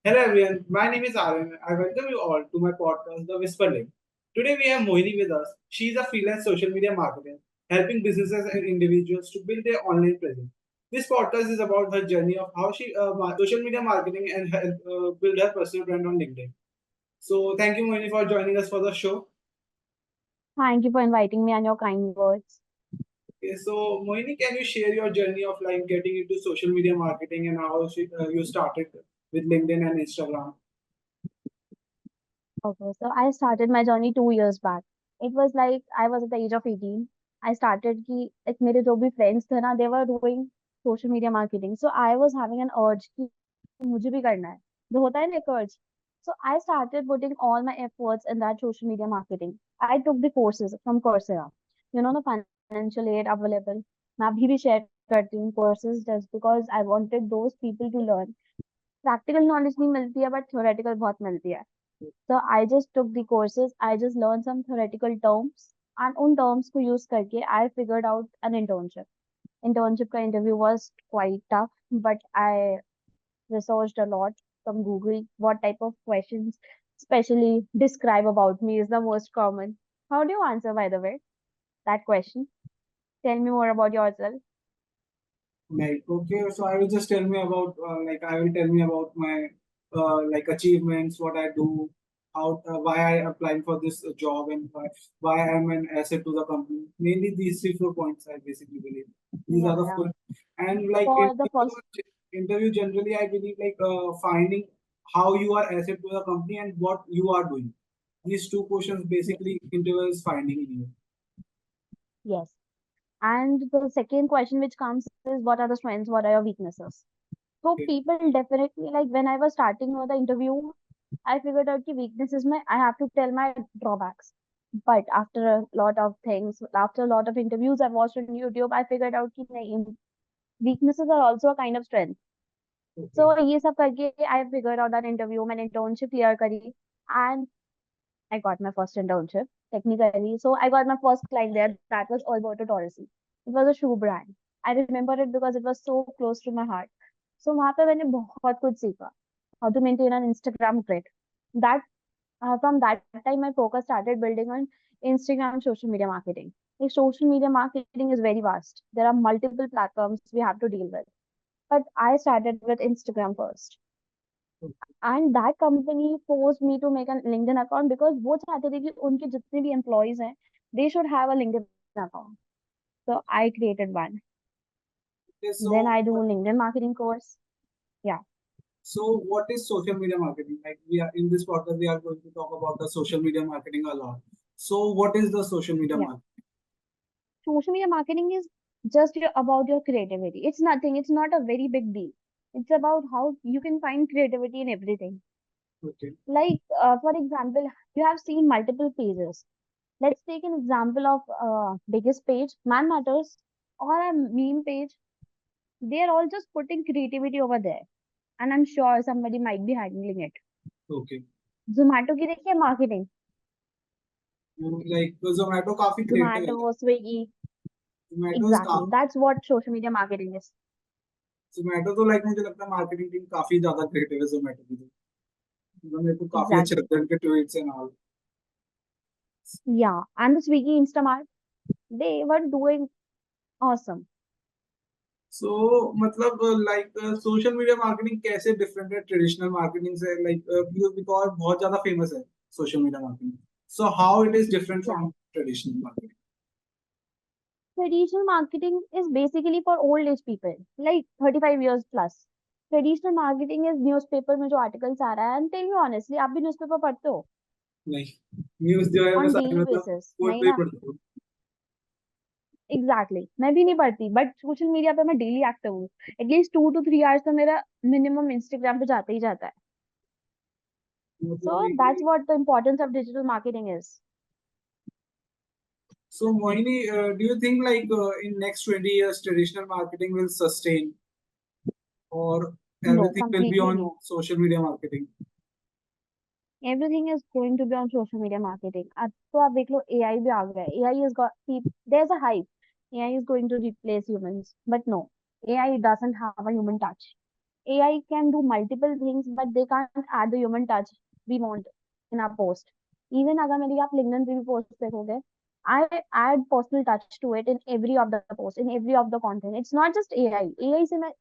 Hello everyone, my name is Aryan. I welcome you all to my podcast, The Whisper Link. Today we have Mohini with us. She is a freelance social media marketer, helping businesses and individuals to build their online presence. This podcast is about her journey of how she social media marketing and help build her personal brand on LinkedIn. So thank you Mohini for joining us for the show. Thank you for inviting me and your kind words. Okay, so Mohini, can you share your journey of like getting into social media marketing and how you started with LinkedIn and Instagram? Okay, so I started my journey 2 years back. It was like I was at the age of 18. I started कि like मेरे जो भी friends थे ना, they were doing social media marketing. So I was having an urge कि मुझे भी करना है. जो होता है ना एक urge. So I started putting all my efforts in that social media marketing. I took the courses from Coursera. You know the financial aid available. मैं अभी भी share करती हूँ courses just because I wanted those people to learn. Practical knowledge नहीं मिलती है, but theoretical बहुत मिलती है. So I just took the courses. I just learned some theoretical terms, and उन terms को use करके I figured out an internship. Internship का interview was quite tough, but I researched a lot from Google. What type of questions, especially describe about me, is the most common. How do you answer, by the way, that question? Tell me more about yourself. Like, okay, so I will just tell me about I will tell me about my like achievements, what I do, how why I applying for this job, and why I'm an asset to the company. Mainly these 3 4 points I basically believe. These are Yeah, the yeah. four. And like For the first, interview generally, I believe like finding how you are asset to the company and what you are doing. These two questions yes, basically interview is finding in you. yes. And the second question which comes is what are the strengths, what are your weaknesses? So Okay. people definitely like when I was starting with the interview, I figured out the weaknesses my I have to tell my drawbacks. But after a lot of things, after a lot of interviews I've watched on YouTube, I figured out कि नहीं, weaknesses are also a kind of strength. So Okay. ये सब करके I figured out that interview, मैंने internship clear करी, and I got my first internship technically. So I got my first client there. That was Alberto Torresi. It was a shoe brand. I remember it because it was so close to my heart. So वहाँ पे मैंने बहुत कुछ सीखा. How to maintain an Instagram grid. That from that time my focus started building on Instagram social media marketing. Like social media marketing is very vast. There are multiple platforms we have to deal with. But I started with Instagram first. And that company forced me to make a LinkedIn account because वो चाहते थे कि उनके जितने भी employees हैं, they should have a LinkedIn account. So I created one. Okay, Then so I do LinkedIn marketing course. Yeah. So, what is social media marketing? Like we are in this podcast, we are going to talk about the social media marketing a lot. So, what is the social media Yeah. marketing? Social media marketing is just about your creativity. It's nothing. It's not a very big deal. It's about how you can find creativity in everything. Okay. Like, for example, you have seen multiple pages. Let's take an example of biggest page, Man Matters, or a meme page. They're all just putting creativity over there. And I'm sure somebody might be handling it. Okay. Zomato की देखिए marketing. Like Zomato काफी creative है. Zomato, Swiggy. Zomato is Exactly. काफी That's what social media marketing is. Zomato तो like मुझे लगता है marketing team काफी ज्यादा creative है Zomato की तो. मतलब मेरे को काफी अच्छे Exactly. लगते हैं उनके tweets and all. Yeah. And the Swiggy Instamart, they were doing awesome. So मतलब like social media marketing कैसे different है traditional marketing से like because बहुत ज्यादा famous है social media marketing. So how it is different Yeah. from traditional marketing? Traditional marketing is basically for old age people, like 35 years plus. Traditional marketing is newspaper में जो articles आ रहा है. And tell me honestly, आप भी newspaper पढ़ते हो? नहीं news जो है मैं On सारी daily मतलब basis. फोन नहीं पे ही ना? पढ़ता हूँ. एग्जैक्टली मैं भी नहीं पढ़ती बट सोशल मीडिया पे मैं डेली एक्टिव हूँ एटलीस्ट 2 to 3 hours तो मेरा मिनिमम इंस्टाग्राम पे जाता ही जाता है सो मतलब that's what the importance of digital marketing is so Mohini, do you think like in next 20 years traditional marketing will sustain or no everything will be completely no on social media marketing? Everything is going to be on social media marketing अब तो आप देख लो AI भी आ गया है AI is got there is a hype AI is going to replace humans but no AI doesn't have a human touch AI can do multiple things, but they can't add the human touch we want in our post. Even अगर मेरी आप LinkedIn पे भी post देखोगे, I add personal touch to it in every of the post, in every of the content. It's not just AI. AI से मैं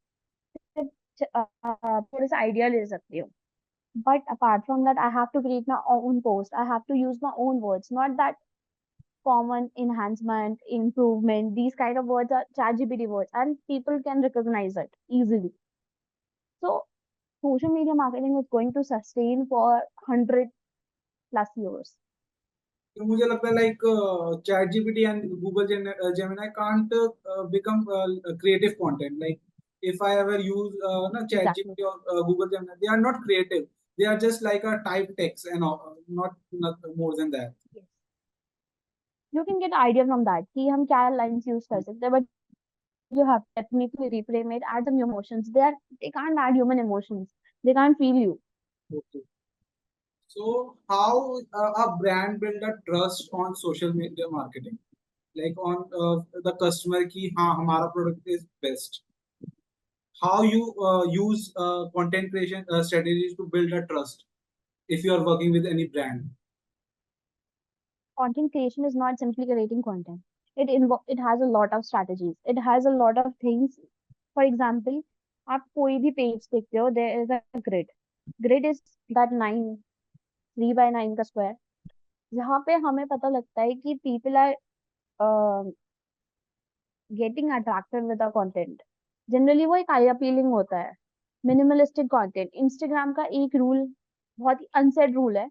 थोड़े से idea ले सकती हूँ. But apart from that, I have to create my own post. I have to use my own words, not that common enhancement, improvement. These kind of words are ChatGPT words, and people can recognize it easily. So social media marketing is going to sustain for 100 plus years. तो मुझे लगता है like chat GPT and Google Gemini can't become creative content like if I ever use chat Exactly. gpt or google gemini, they are not creative, they are just like a type text and not more than that. Yes. You can get idea from that कि हम क्या lines use कर सकते हैं, but you have to definitely reframe it, add some emotions. They can't add human emotions. They can't feel you. Okay. So how a brand build a trust on social media marketing, like on the customer ki हाँ हमारा product is best. How you use content creation strategies to build a trust if you are working with any brand. Content creation is not simply creating content. It has a lot of strategies. It has a lot of things. For example, आप कोई भी page देखते हो, there is a grid. Grid is that 3 by 9 का square. जहाँ पे हमें पता लगता है कि people are uh, getting attracted with the content. Generally वो एक eye appealing होता है. Minimalistic content. Instagram का एक rule, बहुत ही unsaid rule है.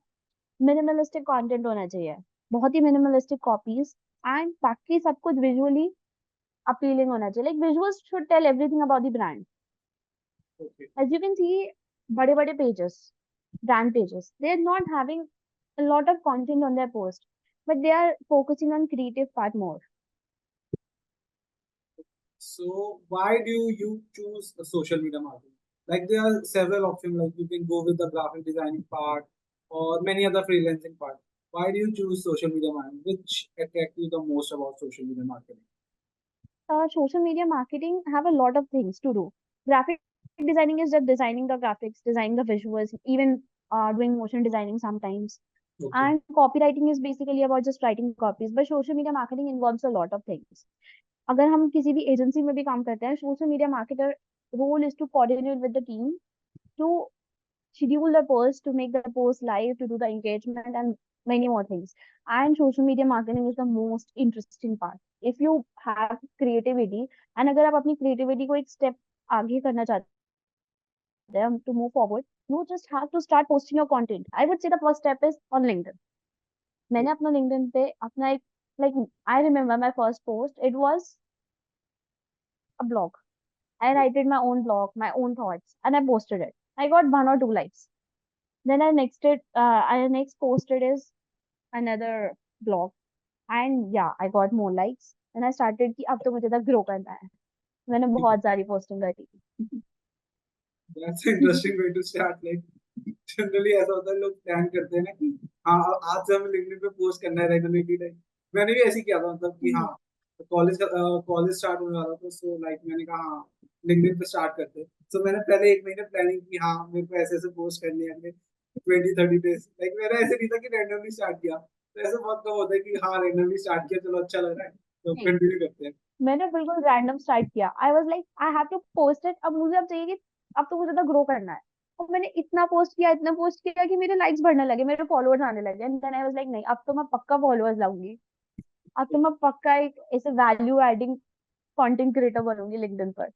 Minimalistic content होना चाहिए. बहुत ही minimalistic copies and बाकी सब कुछ visually appealing होना चाहिए. Like visuals should tell everything about the brand. Okay. As you can see, बड़े-बड़े pages, brand pages, they're not having a lot of content on their post, but they are focusing on creative part more. So why do you choose a social media marketing? Like there are several options. Like you can go with the graphic designing part or many other freelancing part. Why do you choose social media marketing? Which attract you the most about social media marketing? Social media marketing have a lot of things to do. Graphic designing is just designing the graphics, designing the visuals, even doing motion designing sometimes. Okay. And copywriting is basically about just writing copies. But social media marketing involves a lot of things. अगर हम किसी भी agency में भी काम करते हैं, social media marketer role is to coordinate with the team to schedule the post, to make the post live, to do the engagement and many more things. And social media marketing is the most interesting part. If you have creativity and अगर आप अपनी creativity को एक step आगे करना चाहते हैं to move forward, you just have to start posting your content. I would say the first step is on LinkedIn. मैंने अपना LinkedIn पे अपना एक like I remember my first post. It was a blog. I wrote my own blog, my own thoughts, and I posted it. I got 1 or 2 likes. Then I next posted is another blog, and yeah, I got more likes. And I started कि अब तो मुझे तो grow करना है. मैंने बहुत सारी posting करी. That's an interesting way to start. Like generally ऐसा होता है लोग प्लान करते हैं ना कि हाँ आज से हमें लिंक्डइन पे पोस्ट करना है रेगुलरली लाइक मैंने भी ऐसे ही किया था मतलब कि हाँ कॉलेज स्टार्ट होने वाला था सो लाइक मैंने कहा हाँ लिंक्डइन पे स्टार्ट करते हैं सो मैंने पहले एक महीने प्लानिंग की हाँ मेरे को ऐसे ऐसे पोस्ट करने हैं अगले 20-30 डेज लाइक मेरा ऐसे नहीं था कि रैंडमली स्टार्ट किया तो ऐसे बहुत कम होता है कि हाँ रैंडमली स्टार्ट किया चलो अच्छा लग रहा है तो नहीं, कंटिन्यू करते हैं मैंने बिल्कुल रैंडम स्टार्ट किया. I was like I have to post it. अब मुझे अब चाहिए कि अब तो मुझे तो ग्रो करना है. और मैंने इतना पोस्ट किया कि मेरे लाइक्स बढ़ने लगे, मेरे फॉलोअर्स आने लगे. And then I was like नहीं, अब तो मैं पक्का फॉलोअर्स लाऊंगी. अब तो मैं पक्का एक ऐसे वैल्यू एडिंग कंटेंट क्रिएटर बनूंगी लिंक्डइन पर.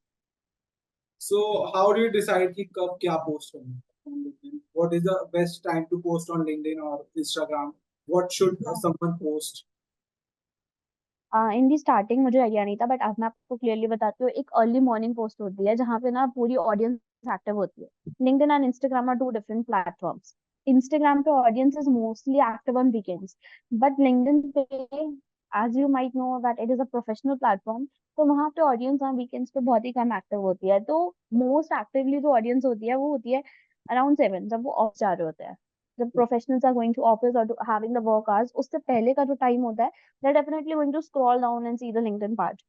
So how do you decide कि कब क्या post करना है on LinkedIn? What is the best time to post on LinkedIn or Instagram? What should someone post? In the starting मुझे आइडिया नहीं था, बट अब मैं आपको क्लियरली बताती हूँ. एक अर्ली मॉर्निंग पोस्ट होती है जहाँ पे ना पूरी ऑडियंस एक्टिव होती है. LinkedIn and Instagram are two different platforms. Instagram पे audience is mostly active on weekends, but LinkedIn पे as you might know that it is a professional platform. तो वहाँ पे ऑडियंस ऑन वीकेंड्स पे बहुत ही कम active होती है. तो मोस्ट एक्टिवली जो ऑडियंस होती है वो होती है अराउंड 7, जब वो ऑफ जा रहे होते हैं, जब professionals are going to office और हैविंग द वर्क आवर्स. उससे पहले का जो टाइम होता है, they're definitely going to scroll down and see the LinkedIn part.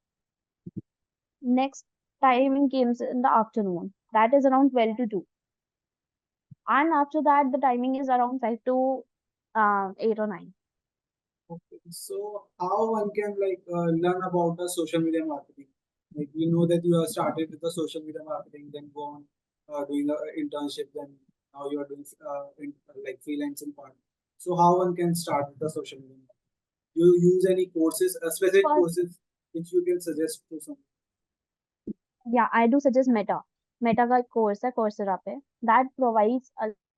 Next timing comes in the afternoon. That is around 12 to 2. And after that, the timing is around 5 to 8 or 9. Okay. So how one can learn about the social media marketing? Like we know that you have started with the social media marketing, then go on doing the internship, then now you are doing freelancing part. So how one can start with the social media marketing? You use any courses, specific First, courses which you can suggest to some? yeah, I do suggest Meta. Meta का course है Coursera पे that provides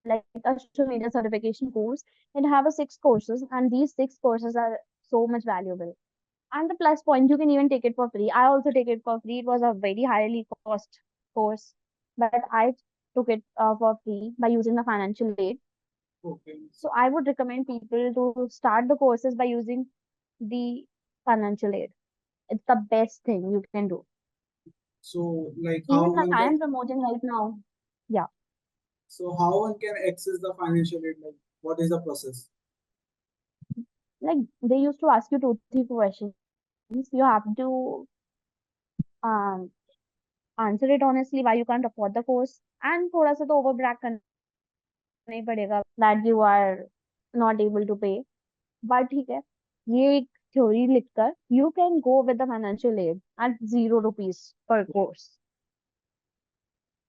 like a social media certification course. It have a 6 courses, and these 6 courses are so much valuable. And the plus point, you can even take it for free. I also take it for free. It was a very highly cost course, but I took it for free by using the financial aid. Okay. So I would recommend people to start the courses by using the financial aid. It's the best thing you can do. So like how Even one I can am promoting right now. Yeah. so how one can access the financial aid? Like what is the process? Like they used to ask you 2, 3 questions. You have to um answer it honestly why you can't afford the course, and थोड़ा सा तो overbrag करना ही पड़ेगा that you are not able to pay. But ठीक है, ये एक theory लिखकर you can go with the financial aid at 0 rupees per course.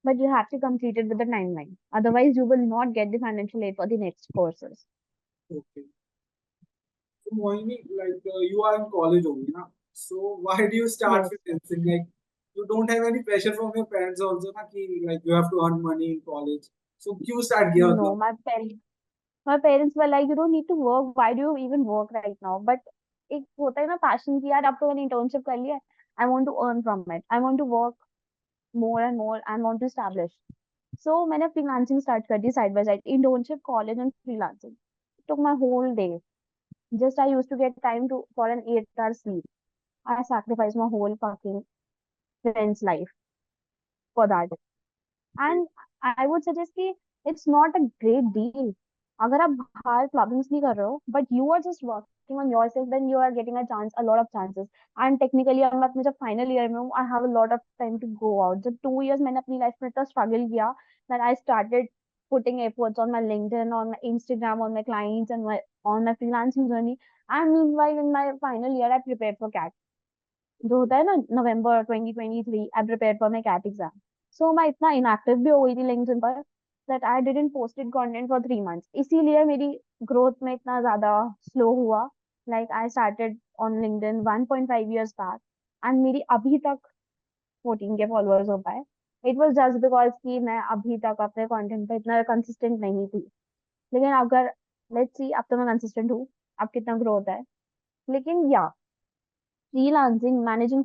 But you have to complete it with the timeline. Otherwise, you will not get the financial aid for the next courses. Okay. So Mohini, you are in college only, na? So why do you start Yes. freelancing? Like you don't have any pressure from your parents also, na? Ki, like you have to earn money in college. So क्यों start किया No, मतलब? my parents were like, you don't need to work. Why do you even work right now? But एक होता है ना passion कि यार अब तो मैंने internship कर लिया है. I want to earn from it. I want to work more and more and want to establish. So मैंने freelancing start कर दी side by side. Internship, college and freelancing. It took my whole day. Just I used to get time to for an 8 hour sleep. I sacrificed my whole fucking friend's life for that. And I would suggest कि it's not a great deal. अगर आप बाहर clubbings नहीं कर रहे हो, but you are just working on yourself, then you are getting a chance, a lot of chances. And technically, अब मैं अपने जब final year में हूँ, I have a lot of time to go out. जब 2 years मैंने अपनी life में इतना struggle किया, that I started putting efforts on my LinkedIn, on my Instagram, on my clients, and on my freelancing journey. And meanwhile, in my final year, I prepared for CAT. जो होता है ना November 2023, I prepare for my CAT exam. So मैं इतना inactive भी हो गई थी लिंक्डइन पर that I didn't posted content for 3 months. इसीलिए मेरी ग्रोथ में इतना ज्यादा स्लो हुआ. Like I started on LinkedIn 1.5 years back, and मेरी अभी तक 14 के फॉलोअर्स हो पाए. इट वॉज जस्ट बिकॉज कि मैं अभी तक अपने कंटेंट पे इतना कंसिस्टेंट नहीं थी. लेकिन अगर लेट्स सी, अब तो मैं कंसिस्टेंट हूँ. अब कितना ग्रोथ है. लेकिन या freelancing, managing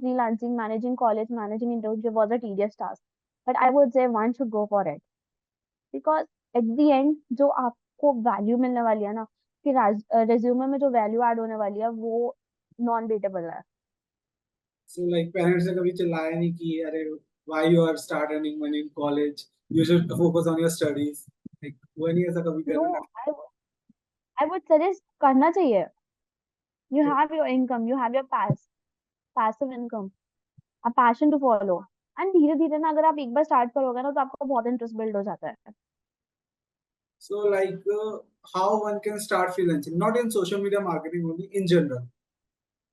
college, managing internship was a tedious task. But I would say one should go for it. Because at the end, जो आपको वैल्यू मिलने वाली है ना, कि रेज्यूमे में जो वैल्यू ऐड होने वाली है वो नॉन बीटेबल है. So like parents ने कभी चिल्लाया नहीं कि अरे why you are start earning money in college? You should focus on your studies. Like वो नहीं ऐसा कभी नो, करना. आई आई वुड सजेस्ट करना चाहिए. You have your income, you have your passive income, a passion to follow. And धीरे धीरे ना अगर आप एक बार स्टार्ट करोगे ना तो आपको बहुत इंटरेस्ट बिल्ड हो जाता है. So how one can start freelancing? Not in social media marketing only, in general.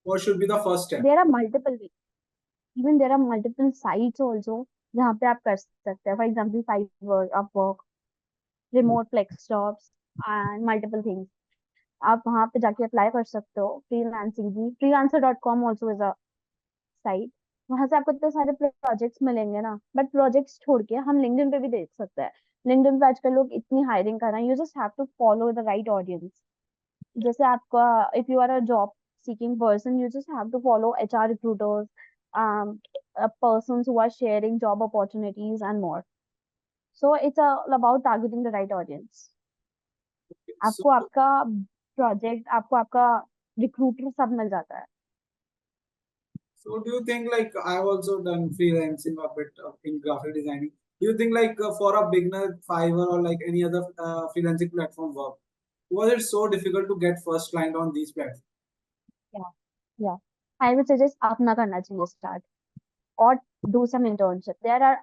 What should be the first step? There are multiple, even there are multiple sites also जहाँ पे आप कर सकते हैं. For example Fiverr, Upwork, remote flex jobs and multiple things. आप वहाँ पे जाके अप्लाई कर सकते हो. फ्रीलांसिंग भी, freelancer.com also is a site. वहां से आपको इतने सारे प्रोजेक्ट्स मिलेंगे ना. बट प्रोजेक्ट्स छोड़ के हम लिंक्डइन पे भी देख सकते हैं. लिंक्डइन पे आजकल लोग इतनी हायरिंग कर रहे हैं. You just have to follow the right audience. जैसे आपका, if you are a job seeking person, you just have to follow HR recruiters, um, persons who are sharing job opportunities and more. So it's all about targeting the right audience. So, आपको आपका project, आपको आपका recruiter सब मिल जाता है. so do you think like I've also done freelancing a bit in graphic designing? Do you think for a beginner, Fiverr or like any other freelancing platform work, was it so difficult to get first client on these platforms? Yeah, yeah. I would suggest अपना करना चाहिए start or do some internship. There are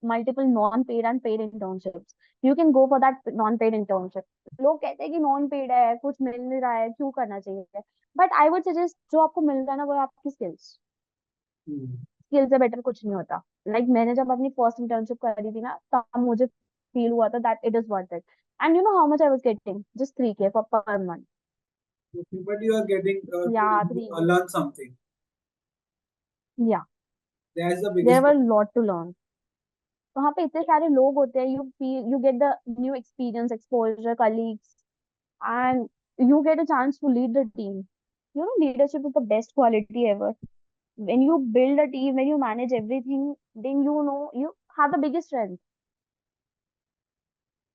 multiple non-paid and paid internships. You can go for that non-paid internship. लोग कहते हैं कि non paid है, कुछ मिल नहीं रहा है, क्यों करना चाहिए? बट आई वुड सजेस्ट, जो आपको मिल रहा है ना, वो है आपकी स्किल्स। Hmm. स्किल से बेटर कुछ नहीं होता। मैंने जब अपनी फर्स्ट इंटर्नशिप करी थी ना, तब मुझे फील हुआ था that it is worth it. And you know how much I was getting? Just 3K for per month. Okay, but you are getting या to 3K। learn something. या That's the देयर biggest वर point. Lot to learn. वहाँ पे इतने सारे लोग होते हैं, you get the new experience, exposure, colleagues, and you get a chance to lead the team. You know, leadership is the best quality ever. When you build a team, when you manage everything, then you know you have the biggest strength.